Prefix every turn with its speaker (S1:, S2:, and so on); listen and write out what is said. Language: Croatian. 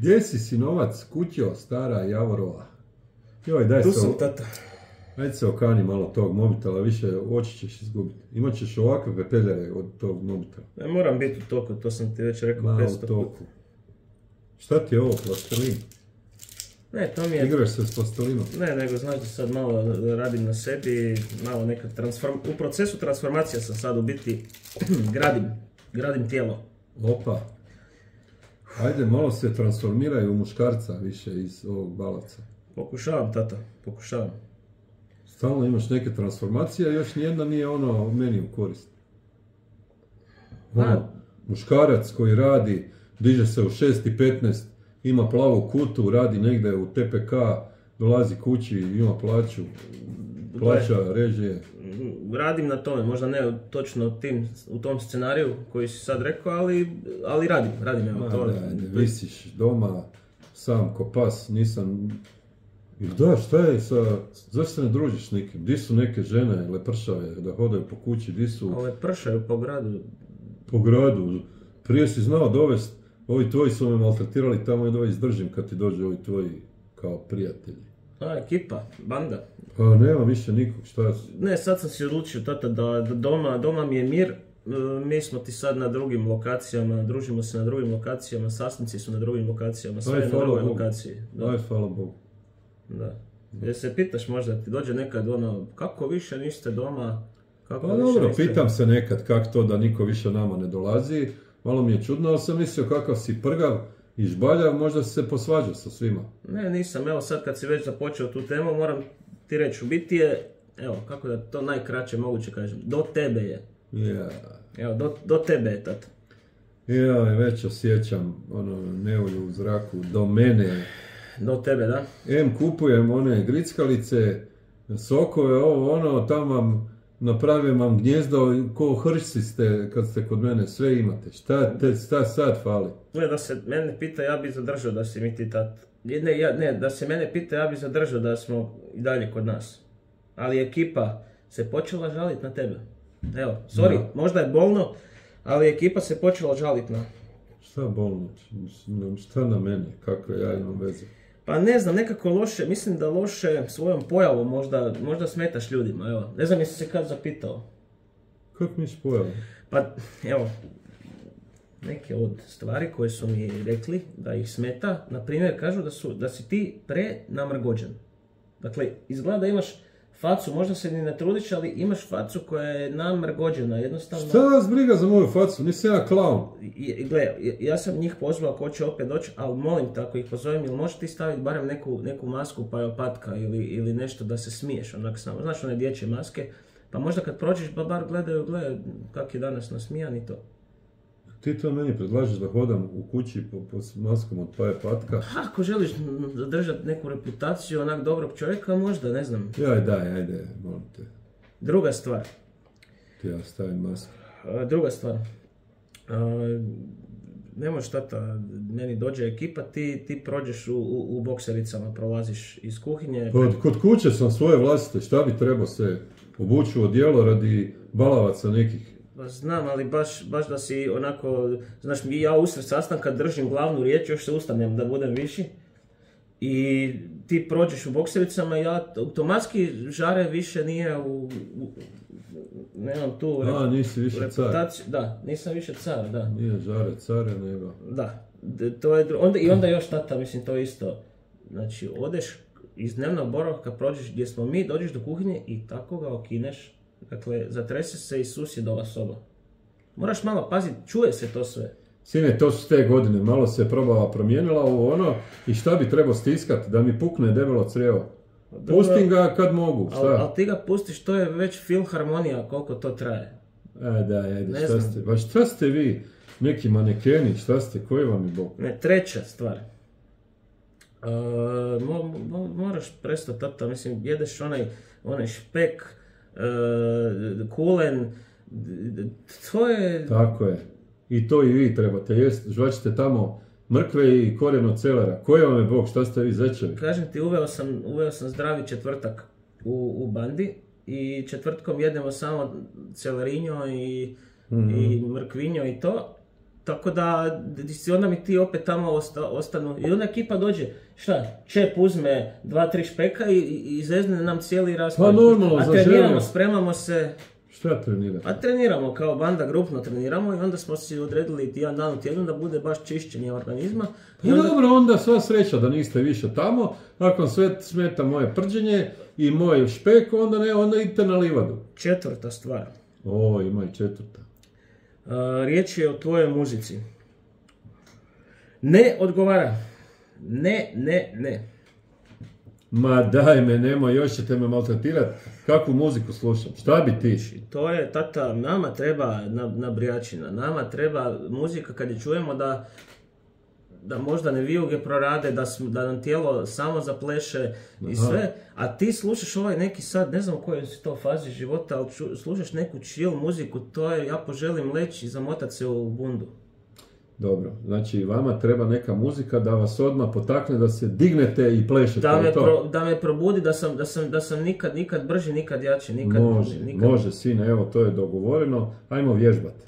S1: Gdje si sinovac kućo, stara Javorova? Joj, daj
S2: Tu
S1: se,
S2: sam, tata.
S1: ajde se okani malo tog mobitela, više oči ćeš izgubiti. Imat ćeš ovakve pepeljare od tog mobitela.
S2: Ne moram biti u toku, to sam ti već rekao
S1: Ma,
S2: 500
S1: u
S2: puta.
S1: toku. Šta ti je ovo, plastelin?
S2: Ne, to mi je...
S1: Igraš se s plastelinom?
S2: Ne, nego znaš da sad malo radim na sebi, malo neka u procesu transformacije sam sad u biti gradim tijelo.
S1: Opa. Ajde, malo se transformiraju u muškarca više iz ovog balaca.
S2: Pokušavam, tata, pokušavam.
S1: Stalno imaš neke transformacije, a još nijedna nije ono meni u korist. Ono, muškarac koji radi, diže se u 6:15, ima plavu kutu, radi negdje u TPK, dolazi kući, ima plaću, plaća režije.
S2: Radim na tome, možda ne točno u tom scenariju koji si sad rekao, ali radim evo to.
S1: Da, visiš doma, sam ko pas, nisam... I da, šta je zašto se ne družiš s nikim? Di su neke žene lepršave da hodaju po kući, di su...
S2: A lepršaju po gradu.
S1: Po gradu. Prije si znao dovest, ovi tvoji su me maltretirali tamo i da izdržim kad ti dođu ovi tvoji kao prijatelji.
S2: Ekipa, banda.
S1: Pa nema više nikog, šta si?
S2: Ne, sad sam si odlučio, tata, da doma mi je mir. Mi smo ti sad na drugim lokacijama, družimo se na drugim lokacijama, sastanci su na drugim lokacijama, sve je na drugoj lokaciji.
S1: Aj, hvala Bogu.
S2: Da. Jer se pitaš možda, ti dođe nekad ono, kako više niste doma, kako
S1: Pa
S2: više
S1: dobro,
S2: niste...
S1: pitam se nekad kako to da niko više nama ne dolazi. Malo mi je čudno, ali sam mislio kakav si prgav i žbaljav, možda si se posvađao sa svima.
S2: Ne, nisam. Evo sad kad si već započeo tu temu, moram ti reći, u biti je, evo, kako da to najkraće moguće kažem, do tebe je.
S1: Ja.
S2: Evo, do tebe je, tata.
S1: Ja, već osjećam ono nevolju u zraku, do mene.
S2: Do tebe, da?
S1: Kupujem one grickalice, sokove, ovo ono, tamo vam napravim vam gnjezdo, ko hršci ste kad ste kod mene, sve imate. Šta sad fali?
S2: Ne, da se mene pita, ja bi zadržao da si mi ti tat. Ne, da se mene pita, ja bi zadržao da smo i dalje kod nas. Ali ekipa se počela žaliti na tebe. Evo, sorry, možda je bolno, ali ekipa se počela žaliti na...
S1: Šta bolno? Šta na mene? Kakve ja imam veze?
S2: Pa ne znam, nekako loše, mislim da loše svojom pojavom možda smetaš ljudima, evo. Ne znam, jesi se kad zapitao.
S1: Kako misliš pojavom?
S2: Pa, evo, neke od stvari koje su mi rekli da ih smeta, na primjer kažu da si ti prenamrgođen. Dakle, izgleda da imaš facu, možda se ni ne trudiš, ali imaš facu koja je namrgođena, jednostavno...
S1: Šta vas briga za moju facu? Nisam ja klaun.
S2: Gle, ja sam njih pozvao ako hoće opet doći, ali molim te ako ih pozovem, ili možeš ti staviti barem neku masku pajopatka ili nešto da se smiješ onak samo. Znaš one dječje maske, pa možda kad prođeš pa bar gledaju, kak je danas nasmijan i to.
S1: Ti to meni predlažeš da hodam u kući po maskom od pajopatka?
S2: Ako želiš zadržati neku reputaciju onak dobrog čovjeka, možda, ne znam.
S1: Ajde, molim te.
S2: Druga stvar.
S1: Ti ja stavim masku.
S2: Druga stvar. Ne možeš, tata, meni dođe ekipa, ti prođeš u boksericama, prolaziš iz kuhinje.
S1: Kod kuće sam svoje vlastite, šta bi trebao se obući u odijelo radi balavaca nekih?
S2: Pa znam, ali baš da si onako, znaš, ja usred sastanka držim glavnu riječ, još se ustanem da budem viši. I ti prođeš u boksericama i automatski žare više nije nemam tu
S1: nisi više
S2: reputaciju. Da, nisam više car, da.
S1: Nije žare care, nego...
S2: Da, to je, onda još tata, mislim, to isto. Znači, odeš iz dnevnog boravka, prođeš gdje smo mi, dođeš do kuhinje i tako ga okineš. Dakle, zatrese se i susjedova soba. Moraš malo paziti, čuje se to sve.
S1: Sine, to su te godine, malo se probava promijenila ovo ono i šta bi trebao stiskat da mi pukne debelo crijevo? Pustim ga kad mogu, šta?
S2: Ali ti ga pustiš, to je već filharmonija koliko to traje.
S1: Ajde, šta ste vi, neki manekeni, šta ste, koji vam je Bog?
S2: Ne, treća stvar. Moraš prestati, tata, mislim, jedeš onaj špek, kulen, to je...
S1: Tako je. I to i vi trebate jest, žvačite tamo mrkve i korijeno celera. Koji vam je Bog, šta ste vi zečevi?
S2: Kažem ti, uveo sam zdravi četvrtak u bandi i četvrtkom jedemo samo celerinjo i mrkvinjo i to. Tako da, onda mi ti opet tamo ostanu. I onda ekipa dođe, šta, Čep uzme 2-3 špeka i zezne nam cijeli raspored.
S1: Pa normalno,
S2: a treniramo, spremamo se.
S1: Šta trenirate?
S2: A treniramo kao banda, grupno treniramo i onda smo si odredili jedan dan u tjednu da bude baš čišćenje organizma.
S1: I onda... Dobro, onda sva sreća da niste više tamo. Ako vam sve smeta moje prđenje i moj špek, onda idite na livadu.
S2: 4. stvar.
S1: O, ima i 4.
S2: Riječ je o tvojoj muzici. Ne odgovara. Ne.
S1: Ma daj me, nemoj, još ćete me maltretirati. Kakvu muziku slušam? Šta bi ti?
S2: To je, tata, nama treba nabrijačina. Nama treba muzika kad je čujemo da možda ne vijuge prorade, da nam tijelo samo zapleše i sve. A ti slušaš ovaj neki sad, ne znam u kojoj si to fazi života, ali slušaš neku chill muziku, to je, ja poželim leći i zamotat se u bundu.
S1: Dobro, znači vama treba neka muzika da vas odmah potakne da se dignete i plešete.
S2: Da me probudi, da sam nikad brži, nikad jači, nikad...
S1: Može, sine, evo to je dogovoreno, ajmo vježbati.